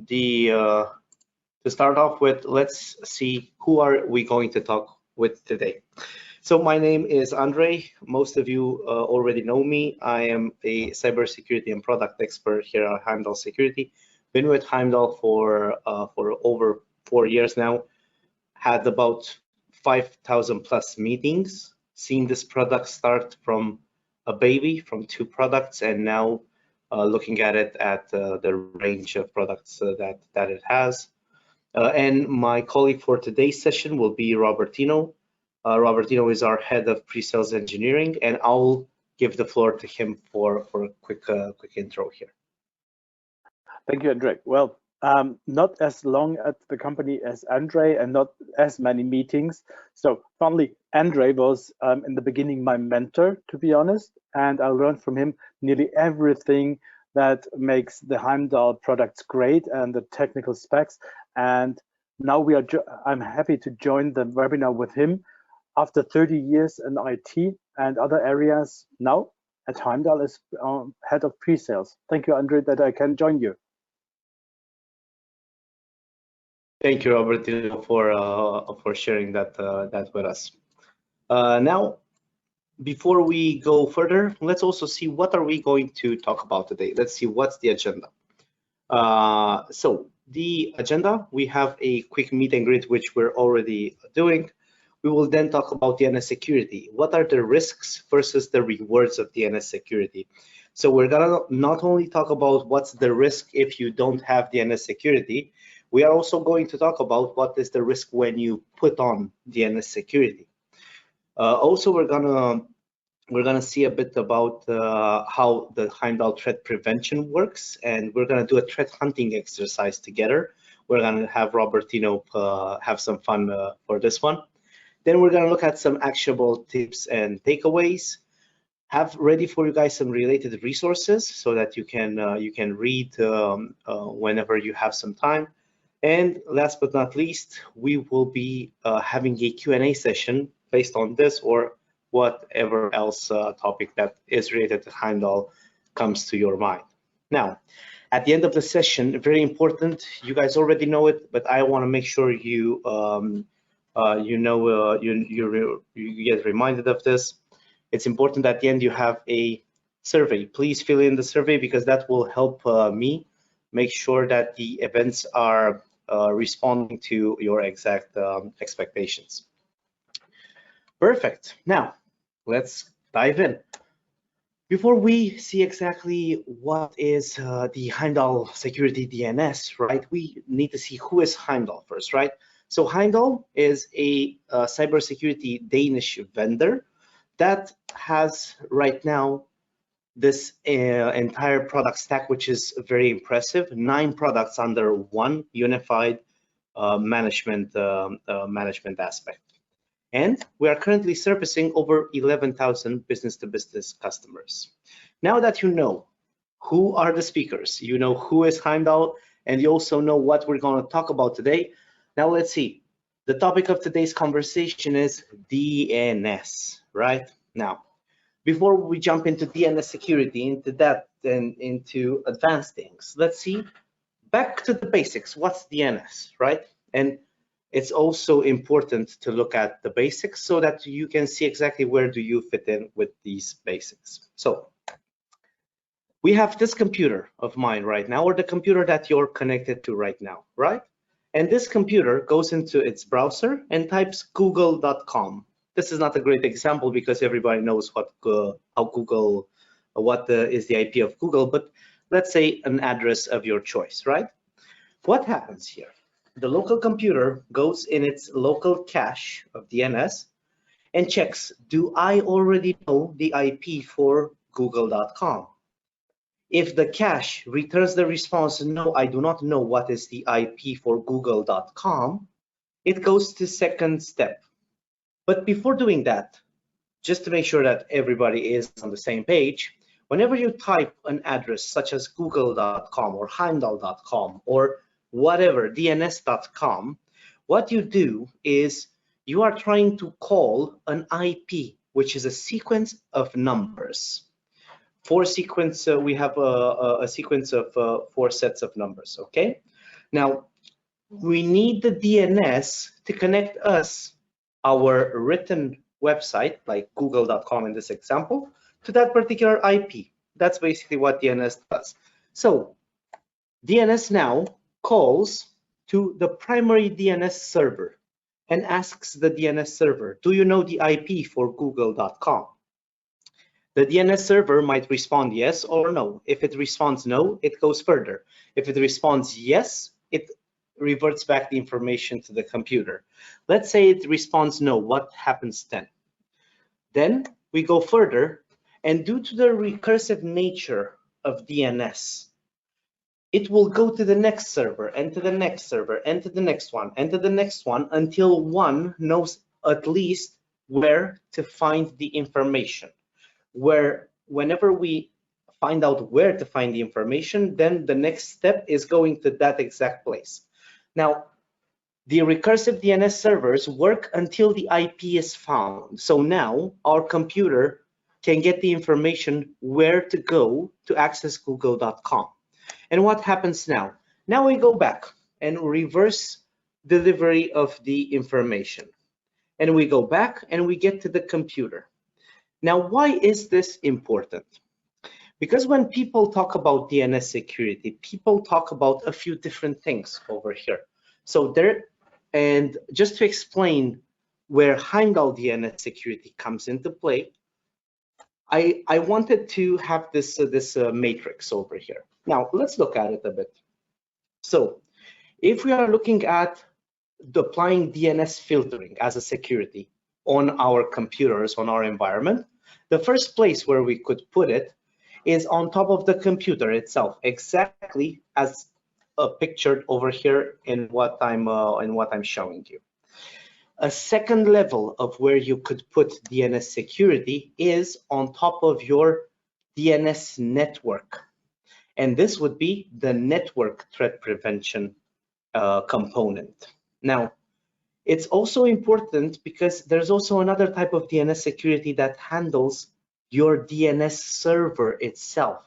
to start off with, let's see who are we going to talk with today. So my name is Andre. Most of you already know me. I am a cybersecurity and product expert here at Heimdall Security. Been with Heimdall for over 4 years now. Had about 5,000 plus meetings. Seen this product start from a baby, from 2 products, and now looking at it at the range of products that it has. And my colleague for today's session will be Robertino. Robertino is our head of pre-sales engineering, and I'll give the floor to him for a quick intro here. Thank you, Andre. Well, not as long at the company as Andre and not as many meetings. So finally, Andre was in the beginning my mentor, to be honest, and I learned from him nearly everything that makes the Heimdall products great and the technical specs. And now I'm happy to join the webinar with him after 30 years in IT and other areas. Now at Heimdall as head of pre-sales. Thank you, Andre, that I can join you. Thank you, Robertino, for sharing that with us. Now, before we go further, let's also see what are we going to talk about today. Let's see what's the agenda. So the agenda, we have a quick meet and greet, which we're already doing. We will then talk about DNS security. What are the risks versus the rewards of DNS security? So we're gonna not only talk about what's the risk if you don't have DNS security, we are also going to talk about what is the risk when you put on DNS security. Also, we're gonna see a bit about how the Heimdall threat prevention works, and we're gonna do a threat hunting exercise together. We're gonna have Robertino have some fun for this one. Then we're gonna look at some actionable tips and takeaways. Have ready for you guys some related resources so that you can read whenever you have some time. And last but not least, we will be having a Q&A session based on this or whatever else topic that is related to Heimdall comes to your mind. Now, at the end of the session, very important, you guys already know it, but I want to make sure you get reminded of this. It's important at the end you have a survey. Please fill in the survey because that will help me make sure that the events are responding to your exact expectations. Perfect. Now, let's dive in. Before we see exactly what is the Heimdall Security DNS, right, we need to see who is Heimdall first, right? So Heimdall is a cybersecurity Danish vendor that has right now this entire product stack, which is very impressive. 9 products under one unified management aspect. And we are currently servicing over 11,000 business-to-business customers. Now that you know who are the speakers, you know who is Heimdall, and you also know what we're going to talk about today. Now let's see. The topic of today's conversation is DNS, right? Now, before we jump into DNS security, into that and into advanced things, let's see, back to the basics. What's DNS, right? And it's also important to look at the basics so that you can see exactly where do you fit in with these basics. So we have this computer of mine right now, or the computer that you're connected to right now, right? And this computer goes into its browser and types google.com. This is not a great example because everybody knows what is the IP of Google, but let's say an address of your choice, right? What happens here? The local computer goes in its local cache of DNS and checks, do I already know the IP for google.com? If the cache returns the response, no, I do not know what is the IP for google.com, it goes to second step. But before doing that, just to make sure that everybody is on the same page, whenever you type an address such as google.com or heimdall.com or whatever, DNS.com, what you do is you are trying to call an IP, which is a sequence of numbers. We have a sequence of 4 sets of numbers, okay? Now, we need the DNS to connect us, our written website, like google.com in this example, to that particular IP. That's basically what DNS does. So DNS now calls to the primary DNS server and asks the DNS server, do you know the IP for google.com? The DNS server might respond yes or no. If it responds no, it goes further. If it responds yes, it reverts back the information to the computer. Let's say it responds no, what happens then? Then we go further, and due to the recursive nature of DNS, it will go to the next server and to the next server and to the next one and to the next one until one knows at least where to find the information. Where whenever we find out where to find the information, then the next step is going to that exact place. Now, the recursive DNS servers work until the IP is found. So now our computer can get the information where to go to access google.com. And what happens now? Now we go back and reverse delivery of the information. And we go back and we get to the computer. Now, why is this important? Because when people talk about DNS security, people talk about a few different things over here. So and just to explain where Heimdall DNS security comes into play, I wanted to have this matrix over here. Now, let's look at it a bit. So if we are looking at applying DNS filtering as a security on our computers, on our environment, the first place where we could put it is on top of the computer itself, exactly as pictured over here in what I'm showing you. A second level of where you could put DNS security is on top of your DNS network. And this would be the network threat prevention component. Now, it's also important because there's also another type of DNS security that handles your DNS server itself.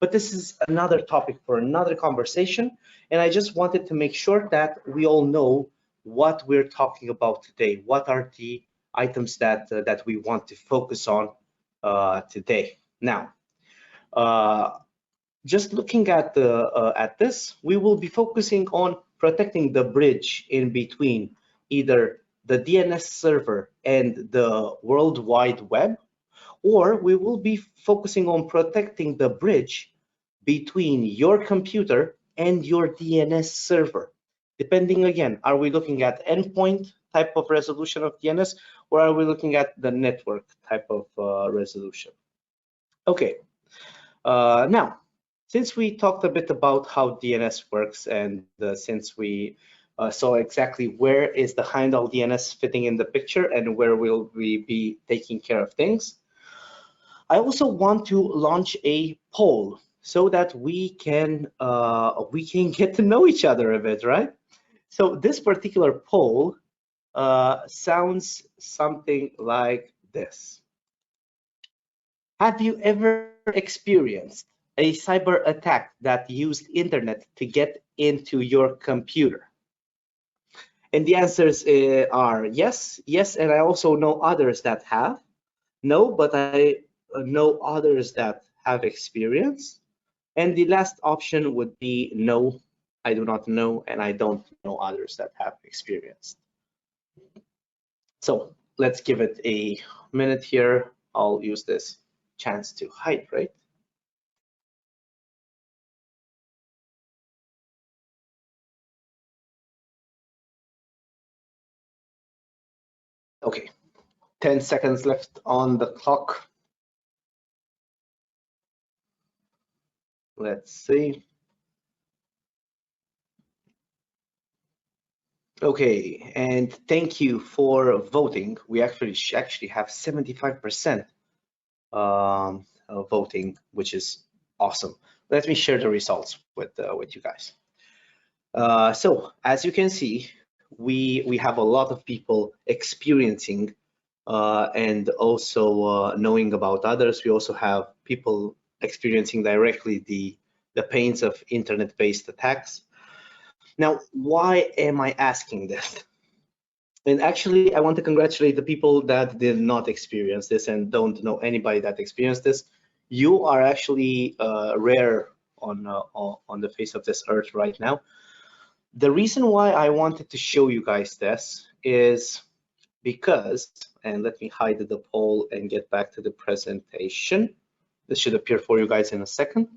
But this is another topic for another conversation. And I just wanted to make sure that we all know what we're talking about today. What are the items that we want to focus on today? Now, just looking at this, we will be focusing on protecting the bridge in between either the DNS server and the World Wide Web, or we will be focusing on protecting the bridge between your computer and your DNS server. Depending, again, are we looking at endpoint type of resolution of DNS, or are we looking at the network type of resolution? Okay, now, since we talked a bit about how DNS works, and since we saw exactly where is the Heimdall DNS fitting in the picture and where will we be taking care of things, I also want to launch a poll so that we can get to know each other a bit, right? So this particular poll sounds something like this. Have you ever experienced a cyber attack that used internet to get into your computer? And the answers are yes, yes, and I also know others that have. No, but I know others that have experience. And the last option would be no, I do not know, and I don't know others that have experienced. So let's give it a minute here. I'll use this chance to hydrate. Okay, 10 seconds left on the clock. Let's see. Okay, and thank you for voting. We actually have 75% voting, which is awesome. Let me share the results with you guys. So as you can see, we have a lot of people experiencing and also knowing about others. We also have people experiencing directly the pains of internet-based attacks. Now, why am I asking this? And actually, I want to congratulate the people that did not experience this and don't know anybody that experienced this. You are actually rare on the face of this earth right now. The reason why I wanted to show you guys this is because, and let me hide the poll and get back to the presentation. This should appear for you guys in a second.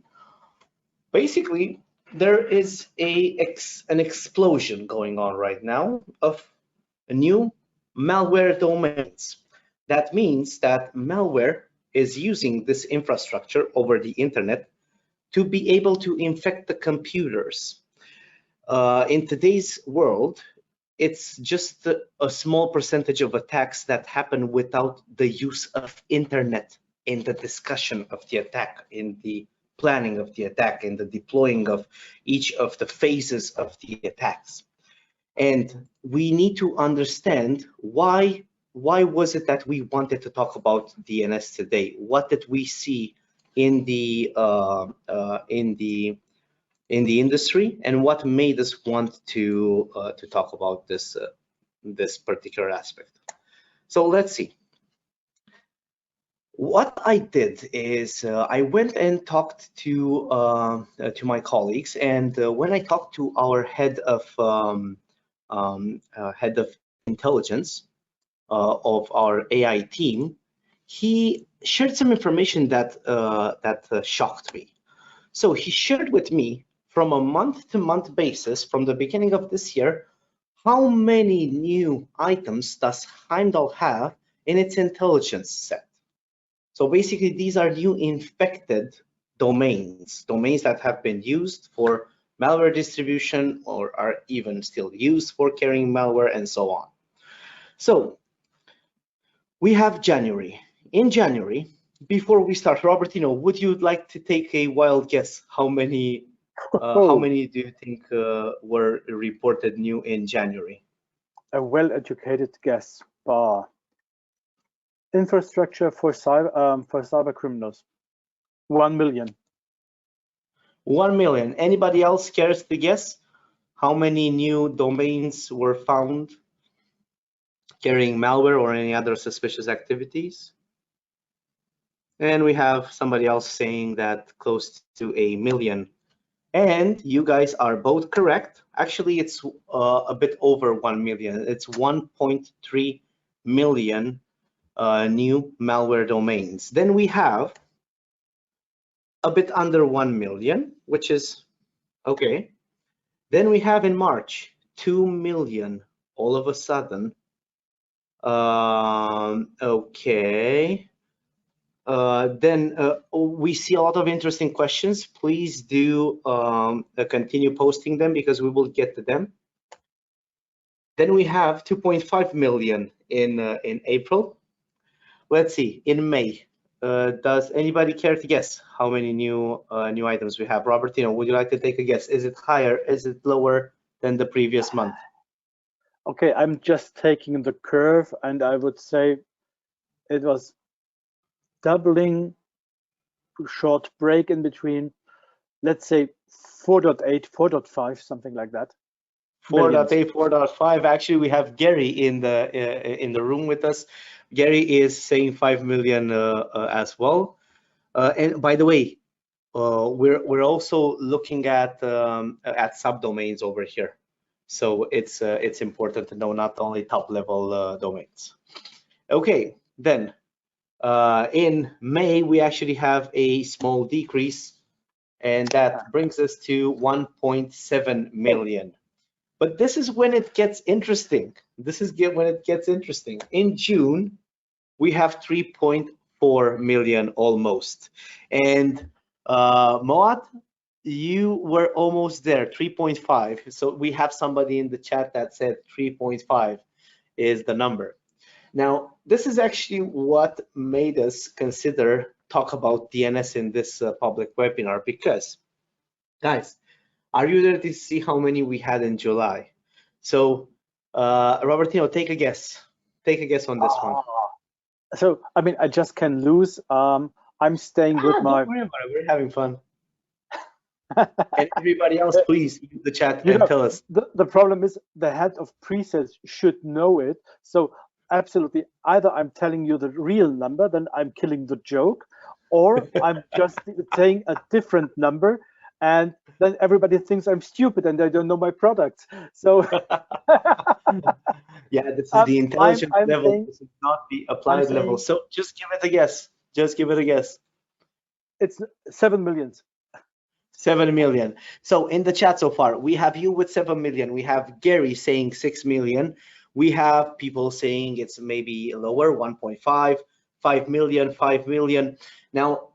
Basically, there is an explosion going on right now of new malware domains. That means that malware is using this infrastructure over the internet to be able to infect the computers. In today's world, it's just a small percentage of attacks that happen without the use of internet in the discussion of the attack, in the planning of the attack, in the deploying of each of the phases of the attacks. And we need to understand why was it that we wanted to talk about DNS today? What did we see in the industry, and what made us want to talk about this particular aspect? So let's see. What I did is I went and talked to my colleagues, and when I talked to our head of intelligence of our AI team, he shared some information that shocked me. So he shared with me from a month-to-month basis from the beginning of this year, how many new items does Heimdall have in its intelligence set. So basically, these are new infected domains that have been used for malware distribution or are even still used for carrying malware and so on. So we have January. In January, before we start, Robertino, would you like to take a wild guess? How many do you think were reported new in January? A well-educated guess. Infrastructure for cyber criminals. 1 million. 1 million. Anybody else cares to guess how many new domains were found carrying malware or any other suspicious activities? And we have somebody else saying that close to 1 million. And you guys are both correct. Actually, it's a bit over 1 million. It's 1.3 million new malware domains. Then we have a bit under 1 million, which is okay. Then we have in March 2 million all of a sudden. Okay. Then we see a lot of interesting questions. Please do continue posting them because we will get to them. Then we have 2.5 million in April. Let's see, in May, does anybody care to guess how many new items we have? Robertino, would you like to take a guess? Is it higher? Is it lower than the previous month? Okay, I'm just taking the curve, and I would say it was doubling, short break in between, let's say 4.8, 4.5, something like that. 4.8, 4.5. Actually, we have Gary in the room with us. Gary is saying 5 million as well. And by the way, we're also looking at subdomains over here. So it's important to know not only top level domains. Okay, then in May we actually have a small decrease, and that brings us to 1.7 million. But this is when it gets interesting. This is when it gets interesting. In June, we have 3.4 million almost. And Moat, you were almost there, 3.5. So we have somebody in the chat that said 3.5 is the number. Now, this is actually what made us talk about DNS in this public webinar, because, guys, are you ready to see how many we had in July? So, Robertino, take a guess. Take a guess on this one. So, I mean, I just can lose. I'm staying with my. Don't worry about it. We're having fun. And everybody else, please use the chat and tell us. The problem is the head of pre-sales should know it. So absolutely, either I'm telling you the real number, then I'm killing the joke, or I'm just saying a different number, and then everybody thinks I'm stupid and they don't know my products. So Yeah, this is the intelligence I'm level. saying, This is not the I'm applied level. saying So just give it a guess. Just give it a guess. it's 7 millions. 7 million. So in the chat so far, we have you with 7 million. We have Gary saying 6 million. We have people saying it's maybe lower, 1.5, 5 million, 5 million. Now,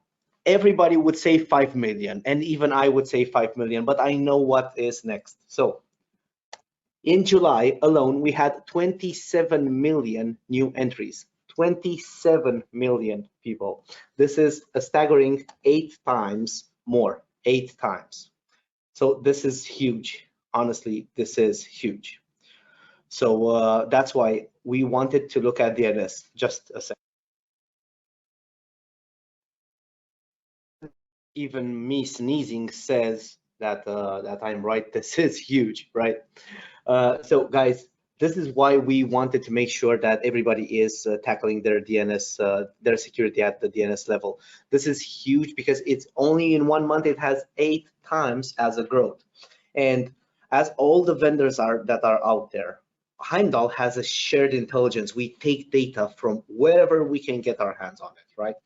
everybody would say 5 million, and even I would say 5 million, but I know what is next. So in July alone, we had 27 million new entries. 27 million people. This is a staggering 8 times more. 8 times. So this is huge. Honestly, this is huge. So that's why we wanted to look at DNS. Just a second. Even me sneezing says that that I'm right. This is huge, right? So guys, this is why we wanted to make sure that everybody is tackling their DNS, their security at the DNS level. This is huge because it's only in 1 month, it has 8 times as a growth. And as all the vendors that are out there, Heimdall has a shared intelligence. We take data from wherever we can get our hands on it, right?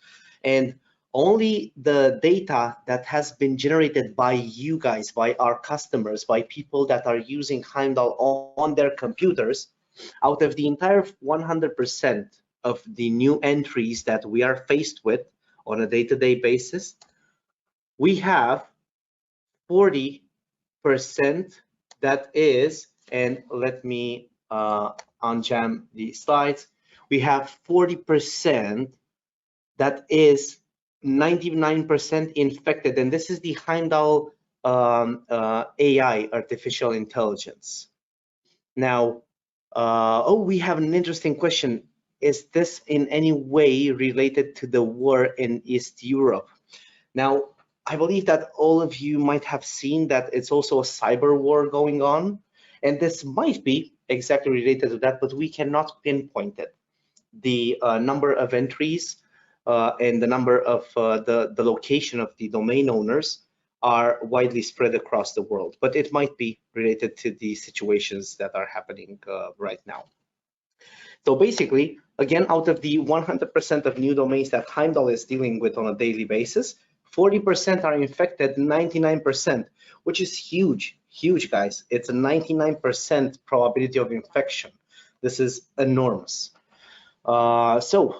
And only the data that has been generated by you guys, by our customers, by people that are using Heimdall on their computers, out of the entire 100% of the new entries that we are faced with on a day-to-day basis, we have 40% that is, and let me unjam the slides, we have 40% that is 99% infected, and this is the Heimdall AI, artificial intelligence. Now, we have an interesting question. Is this in any way related to the war in East Europe? Now, I believe that all of you might have seen that it's also a cyber war going on, and this might be exactly related to that, but we cannot pinpoint it. The number of entries and the number of the location of the domain owners are widely spread across the world, but it might be related to the situations that are happening right now. So basically, again, out of the 100% of new domains that Heimdall is dealing with on a daily basis, 40% are infected, 99%, which is huge, huge, guys. It's a 99% probability of infection. This is enormous. So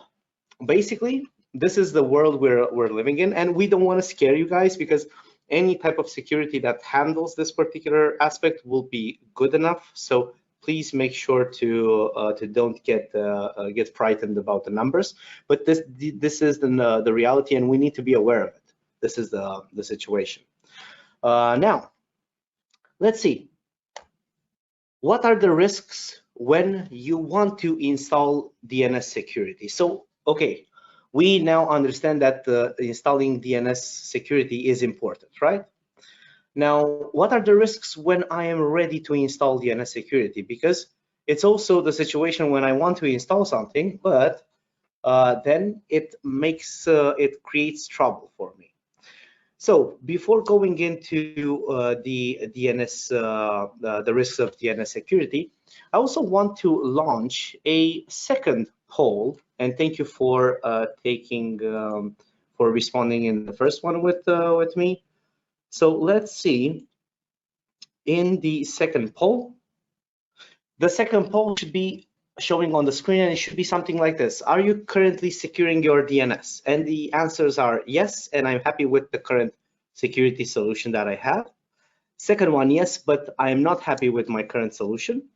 basically, this is the world we're living in, and we don't want to scare you guys because any type of security that handles this particular aspect will be good enough. So please make sure to don't get frightened about the numbers. But this is the reality, and we need to be aware of it. This is the situation. Now, let's see. What are the risks when you want to install DNS security? So, okay, we now understand that installing DNS security is important, right? Now, what are the risks when I am ready to install DNS security? Because it's also the situation when I want to install something, but then it creates trouble for me. So before going into the DNS, the risks of DNS security, I also want to launch a second poll. And thank you for for responding in the first one with me. So let's see. In the second poll, the second poll should be showing on the screen, and it should be something like this. Are you currently securing your DNS? And the answers are yes, and I'm happy with the current security solution that I have. Second one, yes, but I am not happy with my current solution.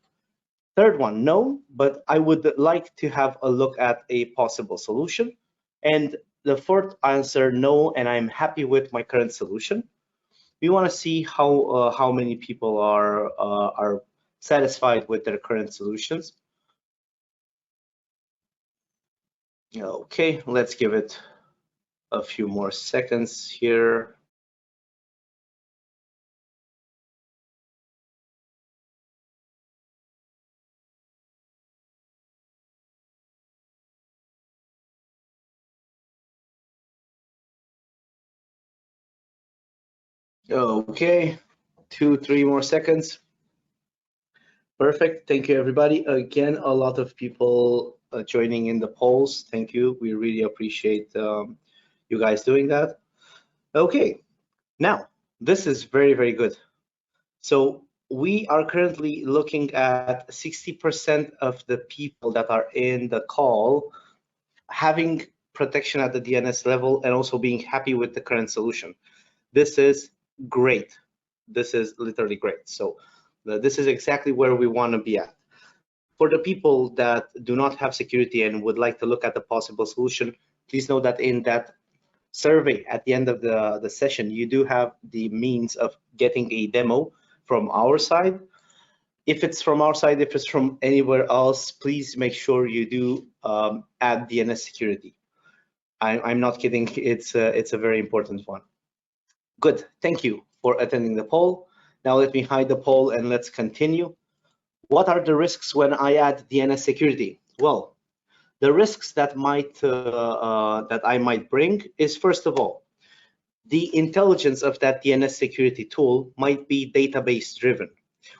Third one, no, but I would like to have a look at a possible solution. And the fourth answer, no, and I'm happy with my current solution. We want to see how many people are satisfied with their current solutions. Okay, let's give it a few more seconds here. Okay, 2-3 more seconds. Perfect. Thank you, everybody. Again, a lot of people joining in the polls. Thank you. We really appreciate you guys doing that. Okay, now this is very, very good. So we are currently looking at 60% of the people that are in the call having protection at the DNS level and also being happy with the current solution. This is great. This is literally great. So this is exactly where we want to be at. For the people that do not have security and would like to look at the possible solution, please know that in that survey at the end of the session, you do have the means of getting a demo from our side. If it's from our side, if it's from anywhere else, please make sure you do add DNS security. I'm not kidding. It's a very important one. Good. Thank you for attending the poll. Now let me hide the poll and let's continue. What are the risks when I add DNS security? Well, the risks that I might bring is, first of all, the intelligence of that DNS security tool might be database driven,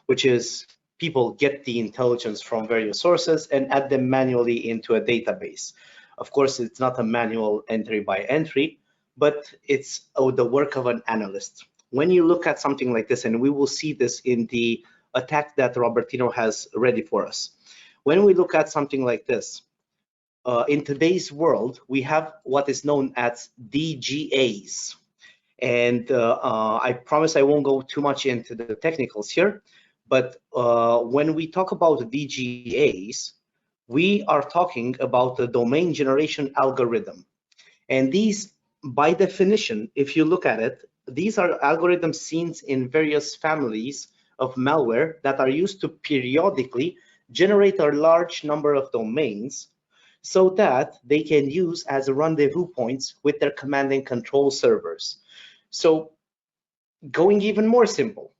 which is people get the intelligence from various sources and add them manually into a database. Of course, it's not a manual entry by entry, but it's the work of an analyst. When you look at something like this, and we will see this in the attack that Robertino has ready for us. When we look at something like this, in today's world, we have what is known as DGAs. And I promise I won't go too much into the technicals here, but when we talk about DGAs, we are talking about the domain generation algorithm. And these, by definition, if you look at it, these are algorithms seen in various families of malware that are used to periodically generate a large number of domains so that they can use as rendezvous points with their command and control servers. So going even more simple,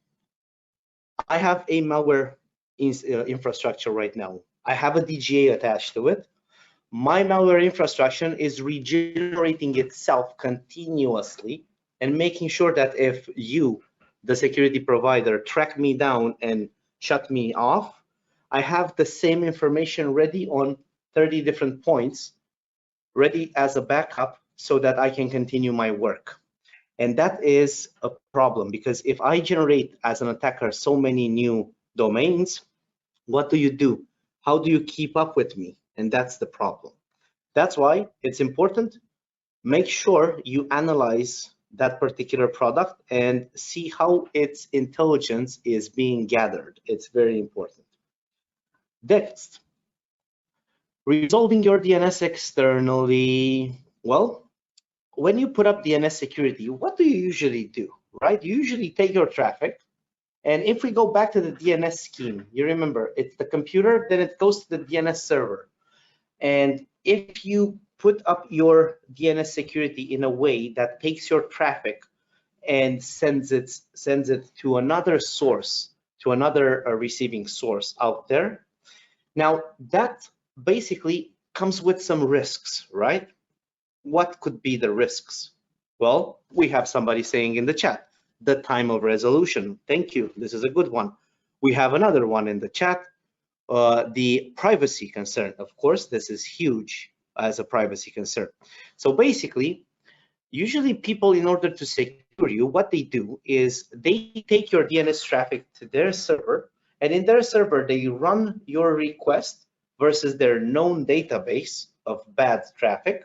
I have a malware infrastructure right now. I have a DGA attached to it. My malware infrastructure is regenerating itself continuously and making sure that if you, the security provider, track me down and shut me off, I have the same information ready on 30 different points, ready as a backup so that I can continue my work. And that is a problem because if I generate as an attacker so many new domains, what do? How do you keep up with me? And that's the problem. That's why it's important. Make sure you analyze that particular product and see how its intelligence is being gathered. It's very important. Next, resolving your DNS externally. Well, when you put up DNS security, what do you usually do, right? You usually take your traffic. And if we go back to the DNS scheme, you remember it's the computer, then it goes to the DNS server. And if you put up your DNS security in a way that takes your traffic and sends it to another source, to another receiving source out there, now that basically comes with some risks, right? What could be the risks? Well, we have somebody saying in the chat, the time of resolution. Thank you. This is a good one. We have another one in the chat. The privacy concern. Of course, this is huge as a privacy concern. So basically, usually people, in order to secure you, what they do is they take your DNS traffic to their server, and in their server, they run your request versus their known database of bad traffic,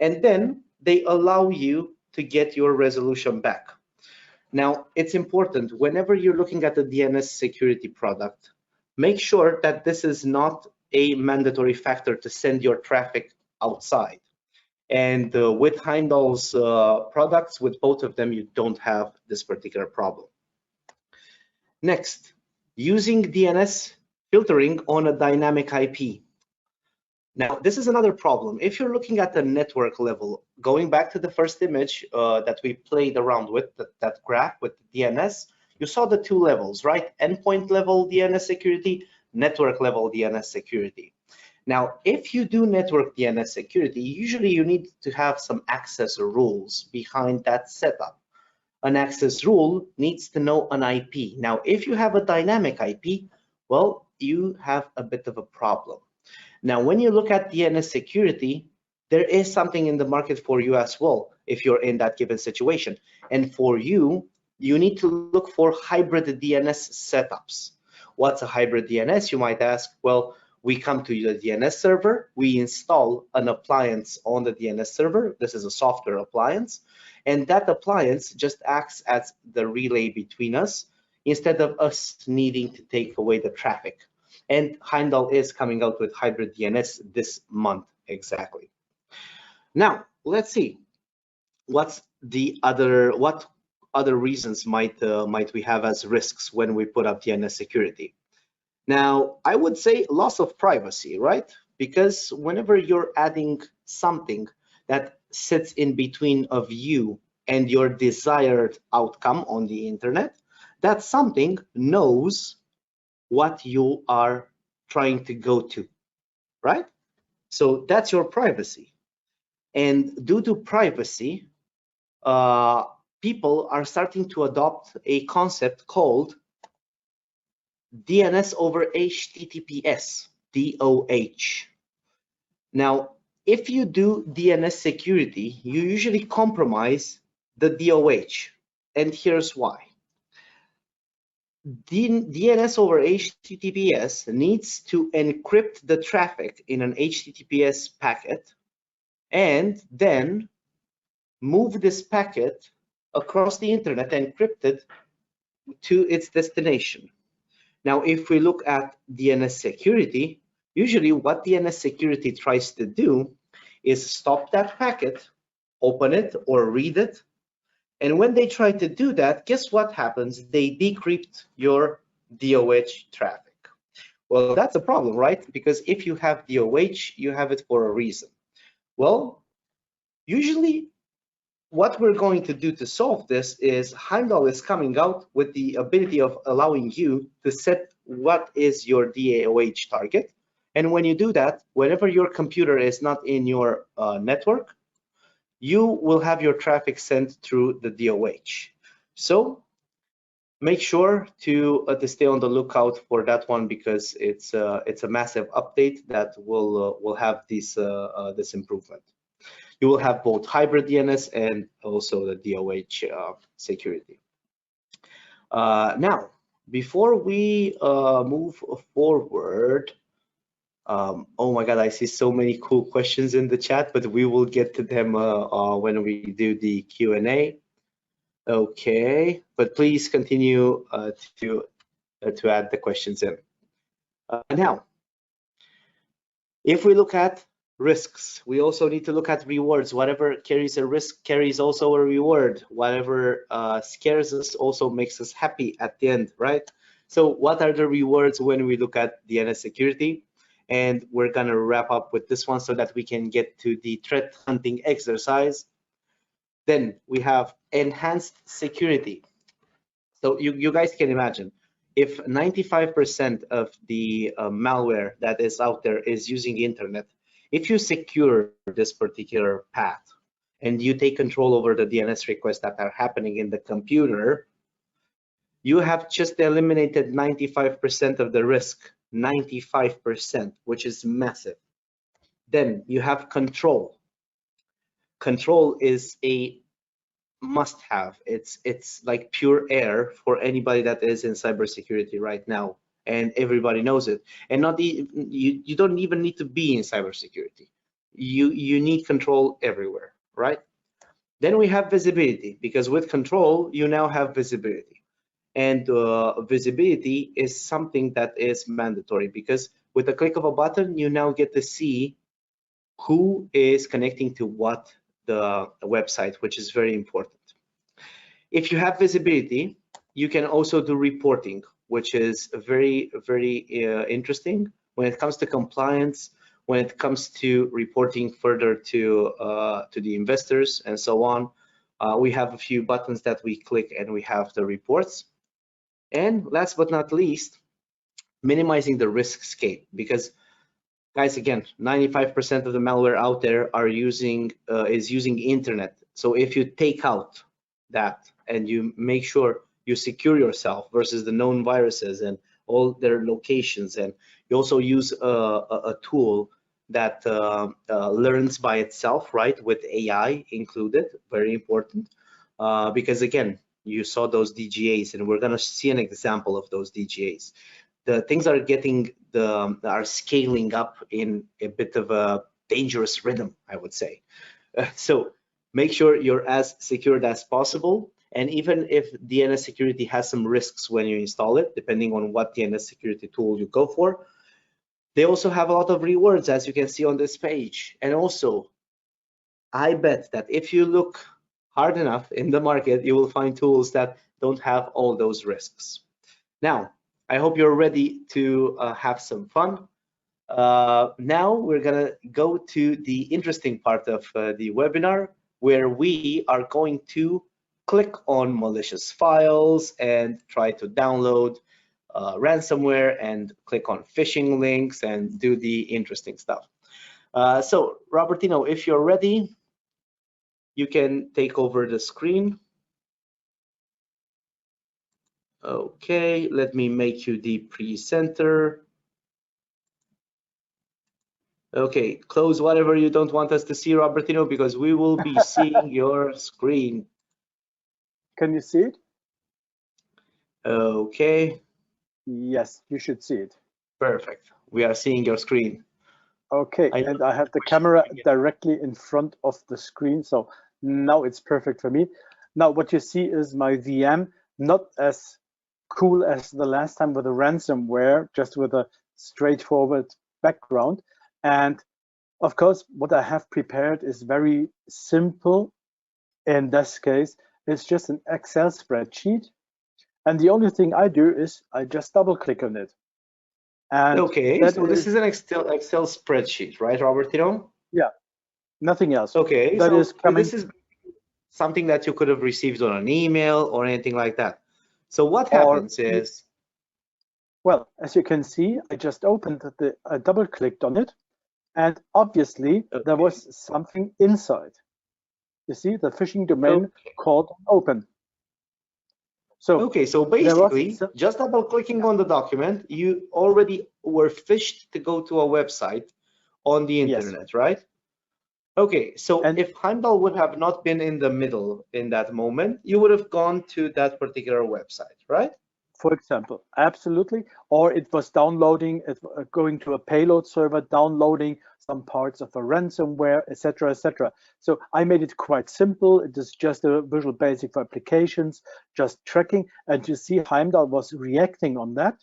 and then they allow you to get your resolution back. Now, it's important whenever you're looking at the DNS security product, make sure that this is not a mandatory factor to send your traffic outside. And with Heimdall's products, with both of them, you don't have this particular problem. Next, using DNS filtering on a dynamic IP. Now, this is another problem. If you're looking at the network level, going back to the first image that we played around with, that graph with DNS, you saw the two levels, right? Endpoint level DNS security, network level DNS security. Now, if you do network DNS security, usually you need to have some access rules behind that setup. an access rule needs to know an IP. Now, if you have a dynamic IP, well, you have a bit of a problem. Now, when you look at DNS security, there is something in the market for you as well, if you're in that given situation. And for you, you need to look for hybrid DNS setups. What's a hybrid DNS, you might ask? Well, we come to the DNS server, we install an appliance on the DNS server. This is a software appliance, and that appliance just acts as the relay between us instead of us needing to take away the traffic. And Heimdall is coming out with hybrid DNS this month exactly. Now, let's see what other reasons might we have as risks when we put up DNS security. Now, I would say loss of privacy, right? Because whenever you're adding something that sits in between of you and your desired outcome on the internet, that something knows what you are trying to go to, right? So that's your privacy. And due to privacy, people are starting to adopt a concept called DNS over HTTPS, DOH. Now, if you do DNS security, you usually compromise the DOH, and here's why. DNS over HTTPS needs to encrypt the traffic in an HTTPS packet and then move this packet across the internet encrypted to its destination. Now, if we look at DNS security, usually what DNS security tries to do is stop that packet, open it or read it. And when they try to do that, guess what happens? They decrypt your DOH traffic. Well, that's a problem, right? Because if you have DOH, you have it for a reason. Well, usually what we're going to do to solve this is Heimdall is coming out with the ability of allowing you to set what is your DOH target. And when you do that, whenever your computer is not in your network, you will have your traffic sent through the DOH. So make sure to stay on the lookout for that one, because it's a massive update that will have this improvement. You will have both hybrid DNS and also the DOH security. Now, before we move forward, oh my God, I see so many cool questions in the chat, but we will get to them when we do the Q&A. Okay, but please continue to add the questions in. Now, if we look at risks, we also need to look at rewards. Whatever carries a risk carries also a reward. Whatever scares us also makes us happy at the end, right? So what are the rewards when we look at DNS security? And we're gonna wrap up with this one so that we can get to the threat hunting exercise. Then we have enhanced security. So you guys can imagine, if 95% of the malware that is out there is using the internet, if you secure this particular path and you take control over the DNS requests that are happening in the computer, you have just eliminated 95% of the risk, 95%, which is massive. Then you have control. Control is a must-have. It's like pure air for anybody that is in cybersecurity right now, and everybody knows it. And you don't even need to be in cybersecurity. You need control everywhere, right? Then we have visibility, because with control you now have visibility, and visibility is something that is mandatory, because with a click of a button you now get to see who is connecting to what the website, which is very important. If you have visibility, you can also do reporting, which is very, very interesting when it comes to compliance, when it comes to reporting further to the investors and so on. We have a few buttons that we click and we have the reports. And last but not least, minimizing the risk scale, because guys, again, 95% of the malware out there is using internet. So if you take out that and you make sure you secure yourself versus the known viruses and all their locations, and you also use a tool that learns by itself, right, with AI included, very important, because again, you saw those DGAs, and we're going to see an example of those DGAs. The things are scaling up in a bit of a dangerous rhythm, I would say. So make sure you're as secured as possible. And even if DNS security has some risks when you install it, depending on what DNS security tool you go for, they also have a lot of rewards, as you can see on this page. And also, I bet that if you look hard enough in the market, you will find tools that don't have all those risks. Now, I hope you're ready to have some fun. Now we're gonna go to the interesting part of the webinar, where we are going to click on malicious files and try to download ransomware and click on phishing links and do the interesting stuff. So Robertino, if you're ready, you can take over the screen. Okay, let me make you the presenter. Okay, close whatever you don't want us to see, Robertino, because we will be seeing your screen. Can you see it? Okay. Yes, you should see it. Perfect. We are seeing your screen. Okay, and I have the camera directly in front of the screen, so now it's perfect for me. Now what you see is my VM, not as cool as the last time with the ransomware, just with a straightforward background. And of course, what I have prepared is very simple. In this case, it's just an Excel spreadsheet. And the only thing I do is I just double click on it. And okay, so this is an Excel spreadsheet, right, Robertino? Yeah, nothing else. Okay, that so is coming. This is something that you could have received on an email or anything like that. So what happens is, well, as you can see, I just opened I double clicked on it, and obviously there was something inside. You see the phishing domain called open. So okay, so basically, just double clicking on the document, you already were phished to go to a website on the internet, right? Okay, so if Heimdall would have not been in the middle in that moment, you would have gone to that particular website, right? For example, absolutely. Or it was downloading, going to a payload server, downloading some parts of a ransomware, etc., etc. So I made it quite simple. It is just a Visual Basic for applications, just tracking. And you see Heimdall was reacting on that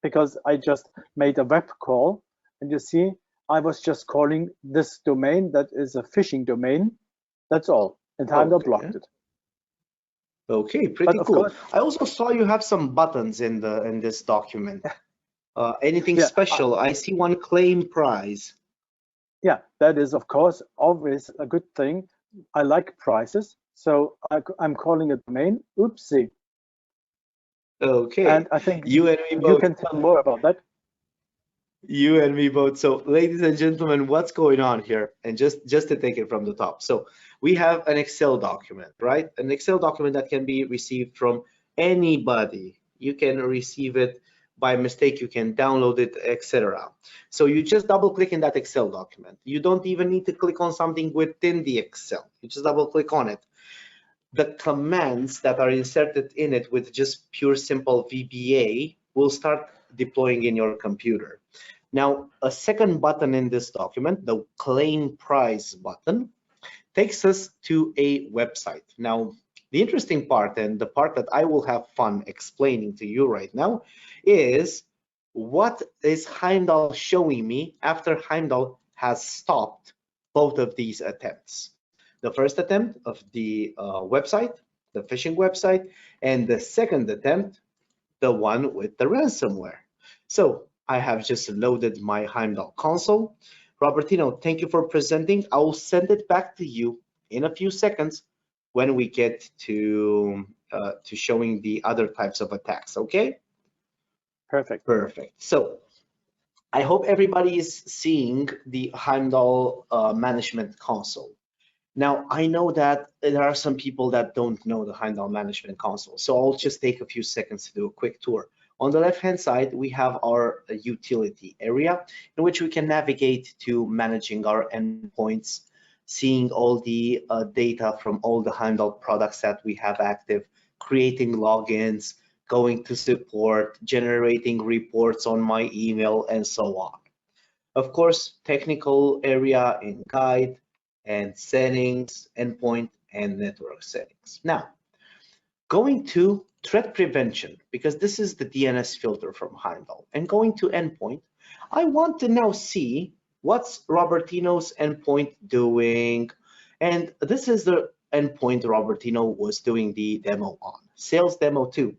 because I just made a web call. And you see, I was just calling this domain that is a phishing domain. That's all. And Heimdall blocked it. Okay, pretty cool. I also saw you have some buttons in this document. Anything special? I see one claim prize. Yeah, that is of course always a good thing. I like prizes, so I'm calling a domain. Oopsie. Okay. And I think you and me both. You can tell more about that. You and me both. So, ladies and gentlemen, what's going on here? And just to take it from the top. So we have an Excel document, right? An Excel document that can be received from anybody. You can receive it by mistake, you can download it, etc. So you just double click in that Excel document. You don't even need to click on something within the Excel. You just double click on it. The commands that are inserted in it with just pure simple VBA will start deploying in your computer. Now, a second button in this document, the claim prize button, takes us to a website. Now, the interesting part, and the part that I will have fun explaining to you right now, is what is Heimdall showing me after Heimdall has stopped both of these attempts. The first attempt of the website, the phishing website, and the second attempt, the one with the ransomware. So I have just loaded my Heimdall console. Robertino, thank you for presenting. I will send it back to you in a few seconds when we get to showing the other types of attacks, okay? Perfect. Perfect. So I hope everybody is seeing the Heimdall management console. Now, I know that there are some people that don't know the Heimdall Management Console, so I'll just take a few seconds to do a quick tour. On the left-hand side, we have our utility area in which we can navigate to managing our endpoints, seeing all the data from all the Heimdall products that we have active, creating logins, going to support, generating reports on my email, and so on. Of course, technical area in guide and settings, endpoint, and network settings. Now, going to threat prevention, because this is the DNS filter from Heimdall, and going to endpoint, I want to now see what's Robertino's endpoint doing. And this is the endpoint Robertino was doing the demo on, sales demo 2.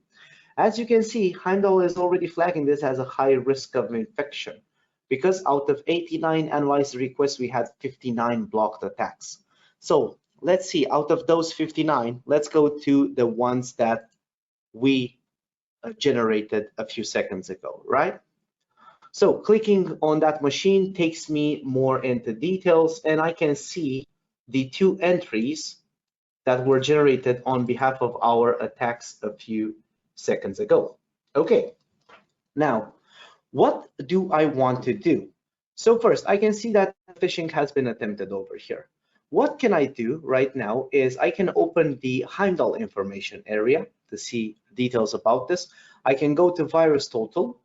As you can see, Heimdall is already flagging this as a high risk of infection, because out of 89 analyzed requests, we had 59 blocked attacks. So let's see, out of those 59, let's go to the ones that we generated a few seconds ago, right? So clicking on that machine takes me more into details, and I can see the 2 entries that were generated on behalf of our attacks a few seconds ago. Okay, now, what do I want to do? So first, I can see that phishing has been attempted over here. What can I do right now is I can open the Heimdall information area to see details about this. I can go to virus total,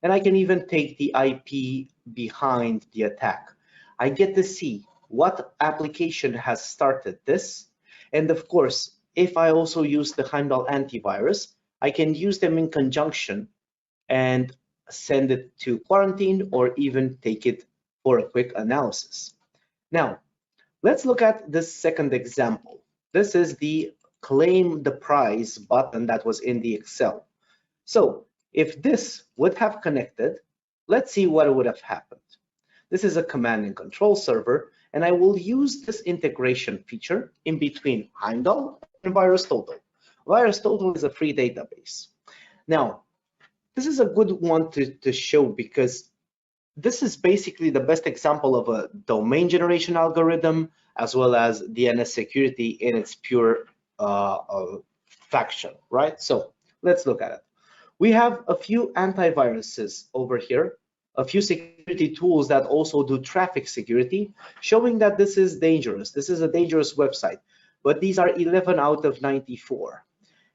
and I can even take the IP behind the attack. I get to see what application has started this. And of course, if I also use the Heimdall antivirus, I can use them in conjunction and send it to quarantine or even take it for a quick analysis. Now, let's look at this second example. This is the claim the prize button that was in the Excel. So if this would have connected, let's see what would have happened. This is a command and control server, and I will use this integration feature in between Heimdall and VirusTotal. VirusTotal is a free database. Now, this is a good one to show because this is basically the best example of a domain generation algorithm as well as DNS security in its pure faction, right? So let's look at it. We have a few antiviruses over here, a few security tools that also do traffic security, showing that this is dangerous. This is a dangerous website, but these are 11 out of 94.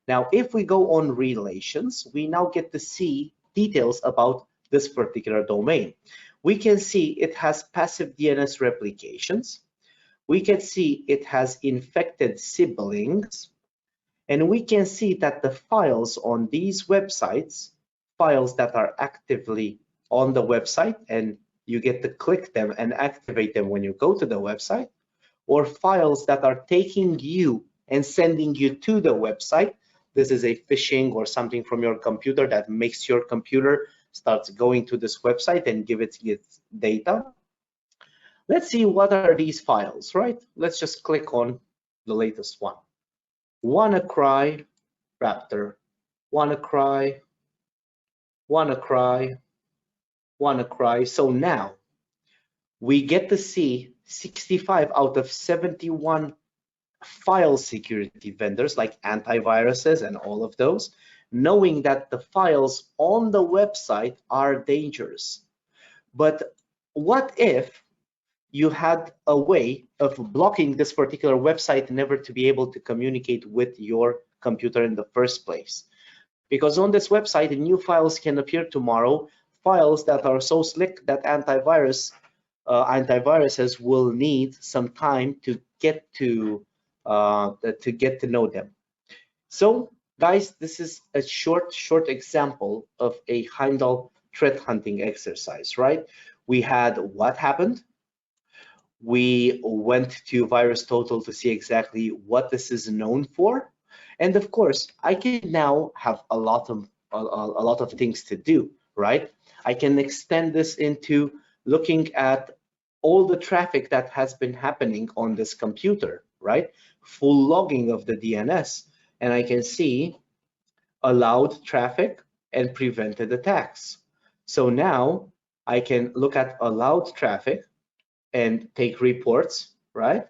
Now, if we go on relations, we now get to see details about this particular domain. We can see it has passive DNS replications. We can see it has infected siblings. And we can see that the files on these websites, files that are actively on the website, and you get to click them and activate them when you go to the website, or files that are taking you and sending you to the website. This is a phishing or something from your computer that makes your computer starts going to this website and give it its data. Let's see what are these files, right? Let's just click on the latest one. WannaCry, Raptor, WannaCry, WannaCry, WannaCry. So now we get to see 65 out of 71 file security vendors like antiviruses and all of those, knowing that the files on the website are dangerous. But what if you had a way of blocking this particular website never to be able to communicate with your computer in the first place? Because on this website, new files can appear tomorrow, files that are so slick that antiviruses will need some time to get to know them. So guys, this is a short example of a Heimdall threat hunting exercise, right? We had what happened. We went to VirusTotal to see exactly what this is known for. And of course, I can now have a lot of things to do, right? I can extend this into looking at all the traffic that has been happening on this computer, right? Full logging of the DNS, and I can see allowed traffic and prevented attacks. So now I can look at allowed traffic and take reports, right?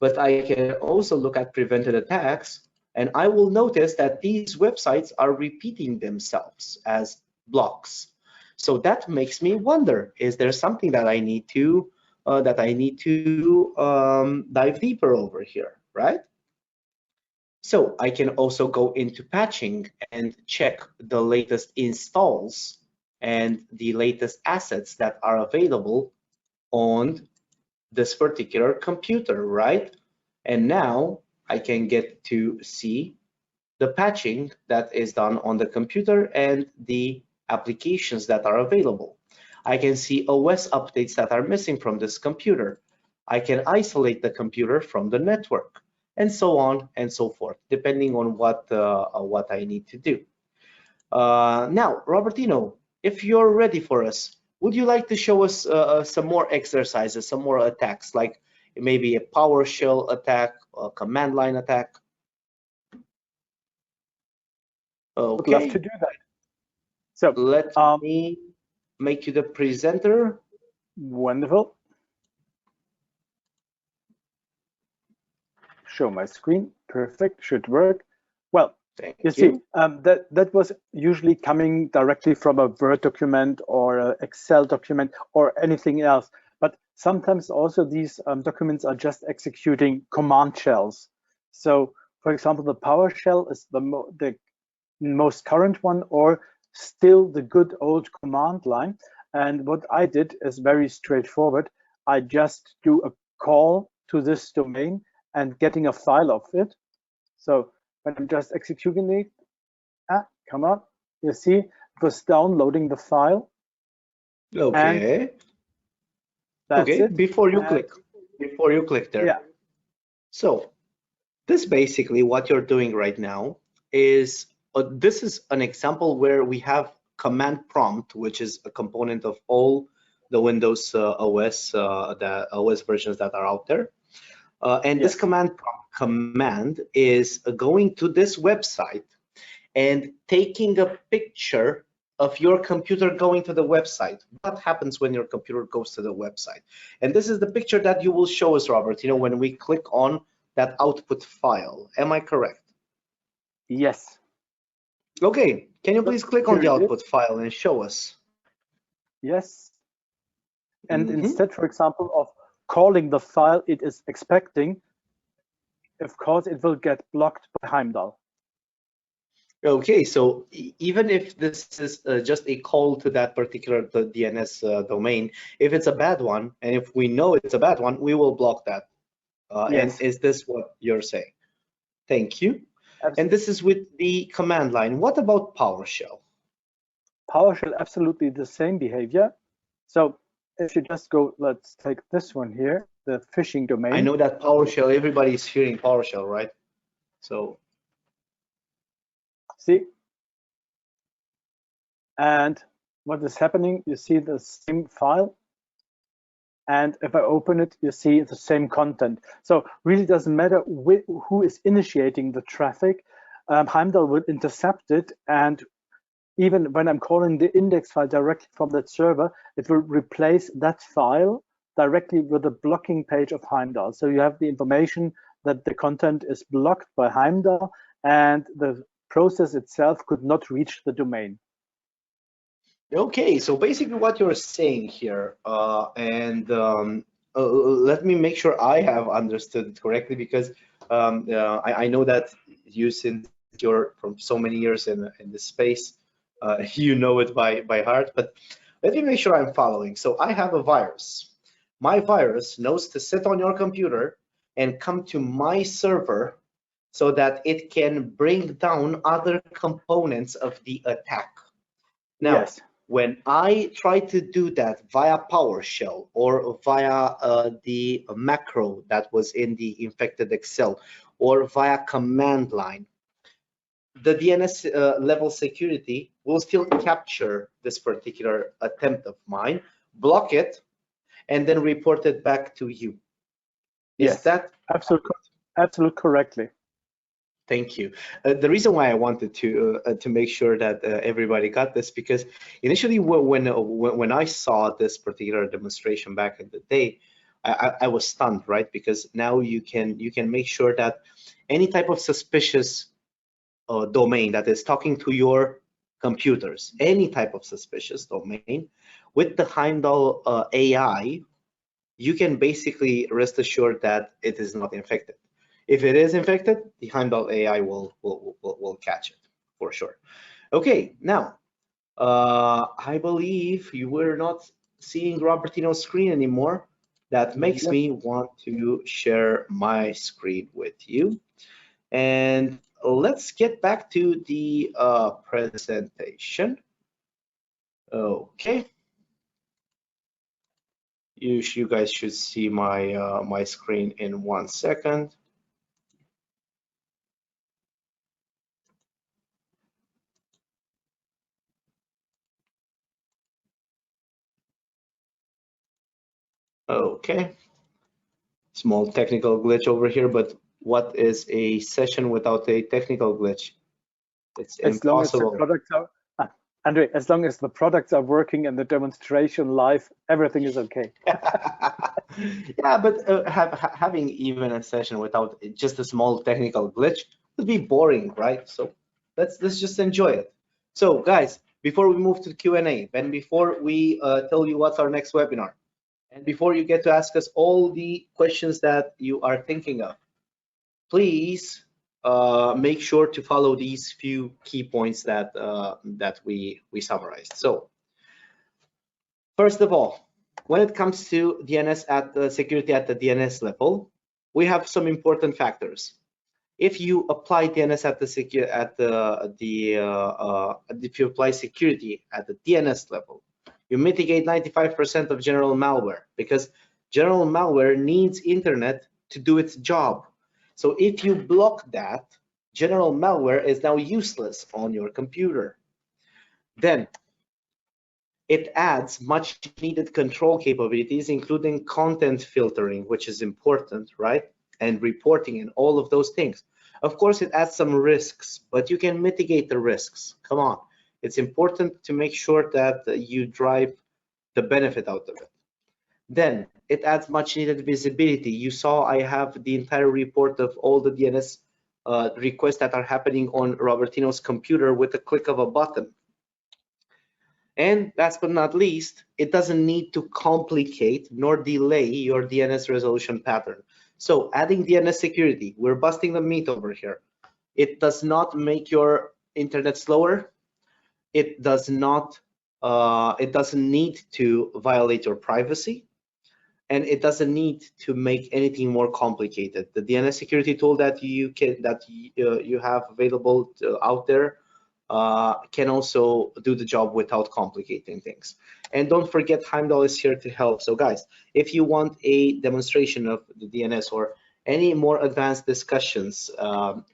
but I can also look at prevented attacks, and I will notice that these websites are repeating themselves as blocks. So that makes me wonder, is there something that I need to dive deeper over here, right? So I can also go into patching and check the latest installs and the latest assets that are available on this particular computer, right? And now I can get to see the patching that is done on the computer and the applications that are available. I can see OS updates that are missing from this computer. I can isolate the computer from the network, and so on and so forth, depending on what I need to do. Now, Robertino, if you're ready for us, would you like to show us some more exercises, some more attacks, like maybe a PowerShell attack, a command line attack? Would love to Okay, do that. So let me make you the presenter. wonderful. Show my screen. Perfect. Should work. Well, you see, that was usually coming directly from a Word document or an Excel document or anything else. But sometimes also these documents are just executing command shells. So, for example, the PowerShell is the most current one, or still the good old command line. And what I did is very straightforward. I just do a call to this domain and getting a file of it. So when I'm just executing it, come on, you see it was downloading the file. Okay. That's it. Before you click there. Yeah. So this basically what you're doing right now is this is an example where we have command prompt, which is a component of all the Windows OS, the OS versions that are out there. And this command prompt command is going to this website and taking a picture of your computer going to the website. What happens when your computer goes to the website? And this is the picture that you will show us, Robert, when we click on that output file. Am I correct? Yes. Okay, can you please click on the output file and show us? Yes. And instead, for example, of calling the file it is expecting, of course, it will get blocked by Heimdall. Okay, so even if this is just a call to that particular DNS domain, if it's a bad one, and if we know it's a bad one, we will block that. Yes. And is this what you're saying? Thank you. Absolutely. And this is with the command line. What about PowerShell? PowerShell, absolutely the same behavior. So if you just go, let's take this one here, the phishing domain. I know that PowerShell, everybody's hearing PowerShell, right? So see, and what is happening, you see the same file, and if I open it, you see the same content. So really doesn't matter who is initiating the traffic, Heimdall will intercept it, and even when I'm calling the index file directly from that server, it will replace that file directly with the blocking page of Heimdall. So you have the information that the content is blocked by Heimdall, and the process itself could not reach the domain. Okay, so basically what you're saying here, let me make sure I have understood it correctly, because I know that you, since you're from so many years in this space, you know it by heart, but let me make sure I'm following. So I have a virus. My virus knows to sit on your computer and come to my server so that it can bring down other components of the attack. Now, yes. When I try to do that via PowerShell or via the macro that was in the infected Excel or via command line, the DNS level security will still capture this particular attempt of mine, block it, and then report it back to you. Is that absolutely correctly? Thank you. The reason why I wanted to make sure that everybody got this, because initially when I saw this particular demonstration back in the day, I was stunned, right? Because now you can make sure that any type of suspicious domain that is talking to your computers, any type of suspicious domain, with the Heimdall AI, you can basically rest assured that it is not infected. If it is infected, the Heimdall AI will catch it for sure. Okay, now I believe you were not seeing Robertino's screen anymore. That makes me want to share my screen with you. And let's get back to the presentation. Okay. You guys should see my my screen in 1 second. Okay. Small technical glitch over here, but what is a session without a technical glitch? It's As long as the impossible. products are, Andre, as long as the products are working and the demonstration live, everything is okay. Yeah, but having even a session without just a small technical glitch would be boring, right? So let's just enjoy it. So guys, before we move to the Q&A, and before we tell you what's our next webinar, and before you get to ask us all the questions that you are thinking of, please make sure to follow these few key points that that we summarized. So first of all, when it comes to DNS at the security at the DNS level, we have some important factors. If you apply DNS at the if you apply security at the DNS level, you mitigate 95% of general malware, because general malware needs internet to do its job. So if you block that, general malware is now useless on your computer. Then it adds much needed control capabilities, including content filtering, which is important, right? And reporting and all of those things. Of course, it adds some risks, but you can mitigate the risks. Come on. It's important to make sure that you drive the benefit out of it. Then it adds much needed visibility. You saw I have the entire report of all the DNS requests that are happening on Robertino's computer with a click of a button. And last but not least, it doesn't need to complicate nor delay your DNS resolution pattern. So adding DNS security, we're busting the meat over here. It does not make your internet slower. It doesn't need to violate your privacy, and it doesn't need to make anything more complicated. The DNS security tool that you have available out there can also do the job without complicating things. And don't forget, Heimdall is here to help. So guys, if you want a demonstration of the DNS or any more advanced discussions,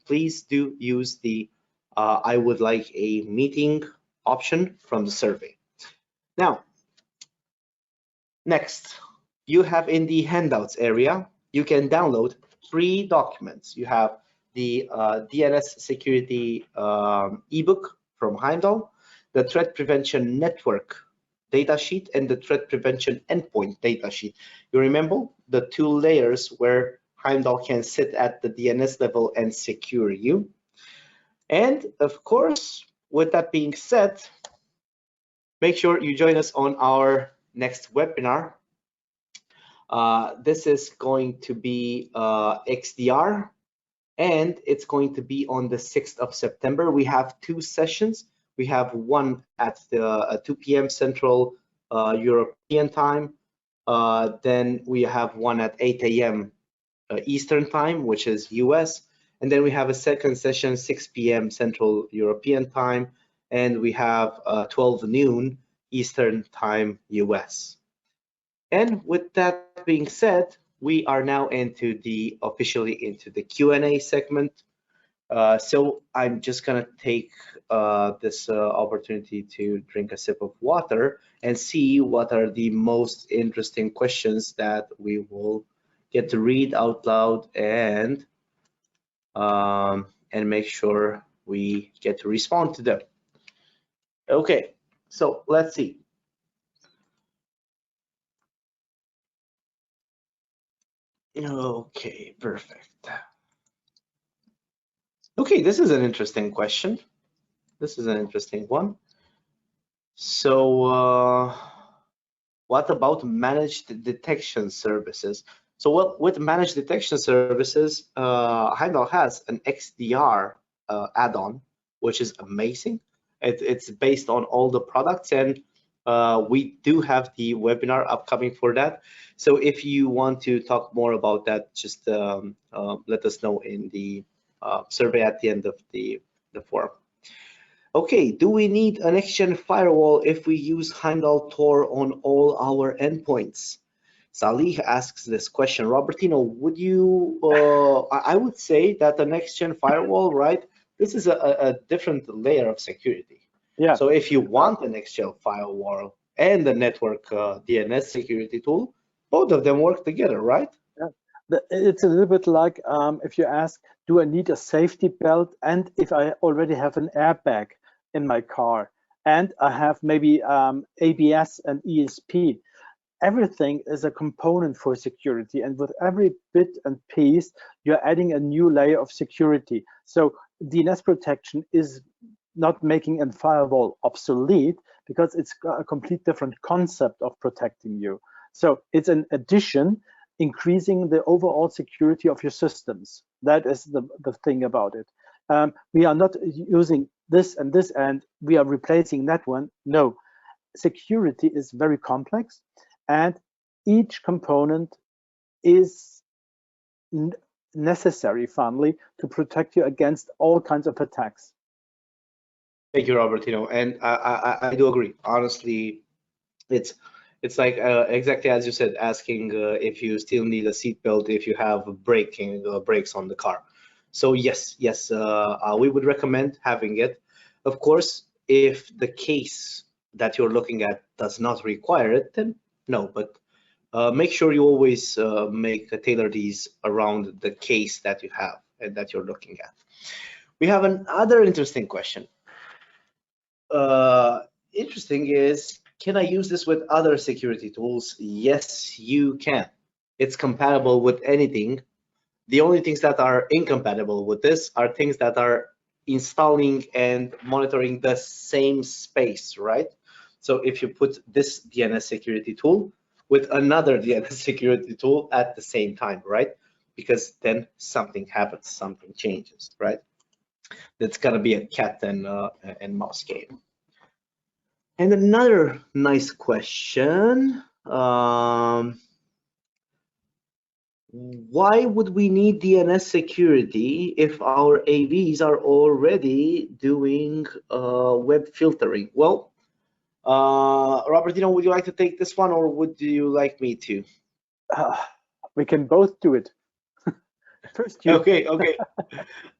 please do use the I would like a meeting option from the survey. Now, next, you have in the handouts area, you can download 3 documents. You have the DNS security ebook from Heimdall, the threat prevention network datasheet, and the threat prevention endpoint datasheet. You remember the 2 layers where Heimdall can sit at the DNS level and secure you. And of course, with that being said, make sure you join us on our next webinar. This is going to be XDR, and it's going to be on the 6th of September. We have 2 sessions. We have one at the 2 p.m. Central European time. Then we have one at 8 a.m. Eastern time, which is US. And then we have a second session, 6 p.m. Central European time. And we have 12 noon Eastern time, US. And with that being said, we are now officially into the Q&A segment. So I'm just gonna take this opportunity to drink a sip of water and see what are the most interesting questions that we will get to read out loud and make sure we get to respond to them. Okay, so let's see. Okay, perfect. Okay, this is an interesting question. This is an interesting one. So, what about managed detection services? So, well, with managed detection services, Heimdall has an XDR add-on, which is amazing. It's based on all the products, and we do have the webinar upcoming for that. So, if you want to talk more about that, just let us know in the survey at the end of the forum. Okay, do we need a next-gen firewall if we use Heimdall Tor on all our endpoints? Salih asks this question. Robertino, would you, I would say that the next-gen firewall, right? This is a different layer of security. Yeah. So if you want the next-gen firewall and the network DNS security tool, both of them work together, right? It's a little bit like if you ask, do I need a safety belt? And if I already have an airbag in my car and I have maybe ABS and ESP, everything is a component for security. And with every bit and piece, you're adding a new layer of security. So DNS protection is not making a firewall obsolete because it's got a complete different concept of protecting you. So it's an addition, increasing the overall security of your systems. That is the thing about it. We are not using this and we are replacing that one. No, security is very complex and each component is necessary, finally, to protect you against all kinds of attacks. Thank you, Robertino. And I do agree. Honestly, it's like exactly as you said, asking if you still need a seatbelt if you have braking brakes on the car. So yes, we would recommend having it. Of course, if the case that you're looking at does not require it, then no. But make sure you always tailor these around the case that you have and that you're looking at. We have another interesting question. Interesting is, can I use this with other security tools? Yes, you can. It's compatible with anything. The only things that are incompatible with this are things that are installing and monitoring the same space, right? So if you put this DNS security tool with another DNS security tool at the same time, right? Because then something happens, something changes, right? That's gonna be a cat and mouse game. And another nice question. Why would we need DNS security if our AVs are already doing web filtering? Well, Robertino, would you like to take this one or would you like me to? We can both do it. First, you. Okay.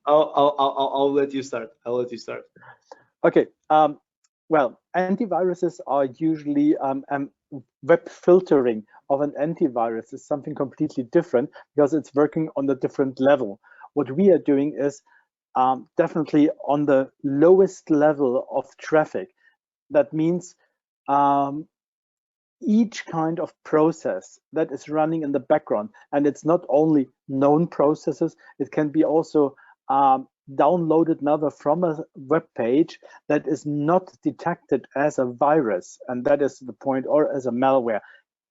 I'll let you start. I'll let you start. Okay. Well, antiviruses are usually web filtering of an antivirus is something completely different because it's working on a different level. What we are doing is definitely on the lowest level of traffic. That means each kind of process that is running in the background, and it's not only known processes, it can be also downloaded now from a web page that is not detected as a virus, and that is the point, or as a malware,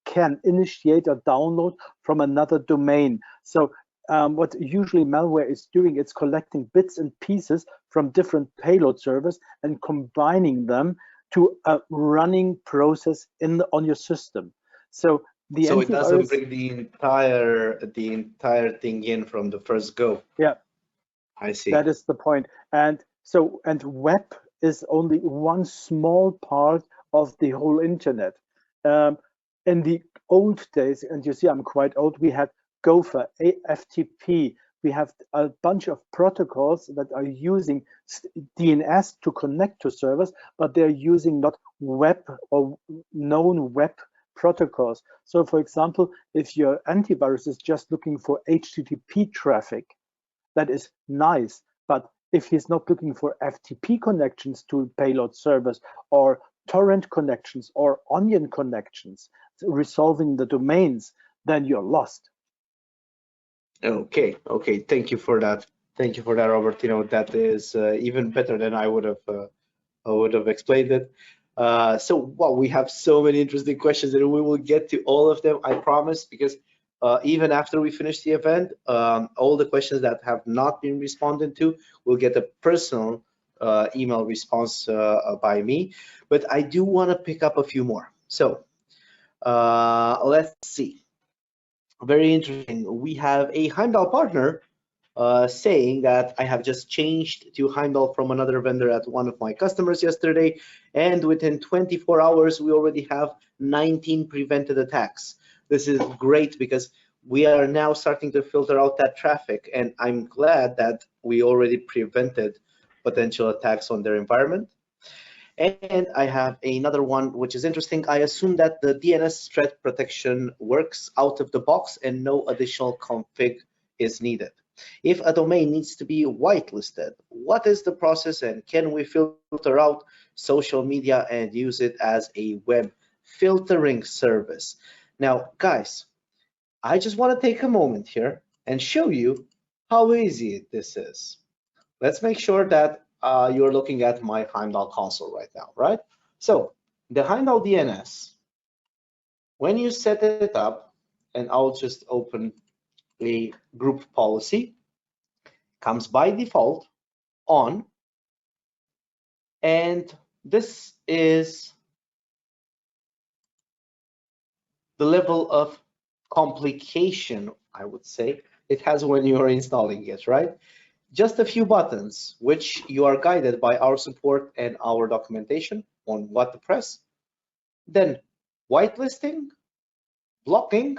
can initiate a download from another domain. So what usually malware is doing, it's collecting bits and pieces from different payload servers and combining them to a running process on your system. So the So antivirus, it doesn't bring the entire thing in from the first go. Yeah, I see. that is the point. And web is only one small part of the whole internet. In the old days, and you see I'm quite old, we had Gopher, FTP. We have a bunch of protocols that are using DNS to connect to servers, but they're using not web or known web protocols. So for example, if your antivirus is just looking for HTTP traffic, that is nice. But if he's not looking for FTP connections to payload servers or torrent connections or onion connections, resolving the domains, then you're lost. Okay, okay. Thank you for that. Thank you for that, Robertino. That is even better than I would have explained it. So, well, we have so many interesting questions, and we will get to all of them, I promise, because even after we finish the event, all the questions that have not been responded to will get a personal email response by me. But I do want to pick up a few more. So, let's see. Very interesting. We have a Heimdall partner saying that I have just changed to Heimdall from another vendor at one of my customers yesterday, and within 24 hours, we already have 19 prevented attacks. This is great because we are now starting to filter out that traffic, and I'm glad that we already prevented potential attacks on their environment. And I have another one, which is interesting. I assume that the DNS threat protection works out of the box and no additional config is needed. If a domain needs to be whitelisted, what is the process and can we filter out social media and use it as a web filtering service? Now, guys, I just want to take a moment here and show you how easy this is. Let's make sure that you're looking at my Heimdall console right now, right? So the Heimdall DNS, when you set it up, and I'll just open a group policy, comes by default on, and this is the level of complication, I would say, it has when you are installing it, right? Just a few buttons, which you are guided by our support and our documentation on what to press. Then whitelisting, blocking,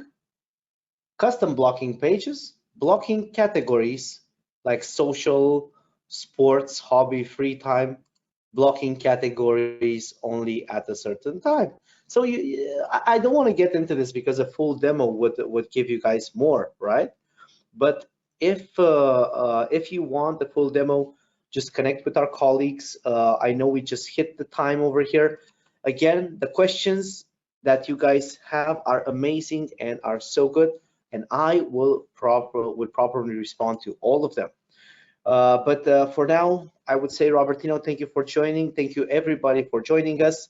custom blocking pages, blocking categories like social, sports, hobby, free time, blocking categories only at a certain time. So I don't want to get into this because a full demo would give you guys more, right? But if you want the full demo, just connect with our colleagues. I know we just hit the time over here. Again, the questions that you guys have are amazing and are so good, and I will properly respond to all of them. But for now, I would say, Robertino, thank you for joining. Thank you everybody for joining us,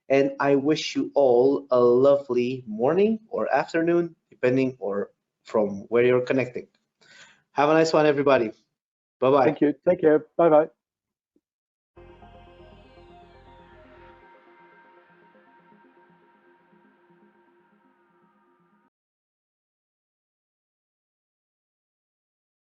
and I wish you all a lovely morning or afternoon, depending or from where you're connecting. Have a nice one, everybody. Bye-bye. Thank you. Take care. Bye-bye.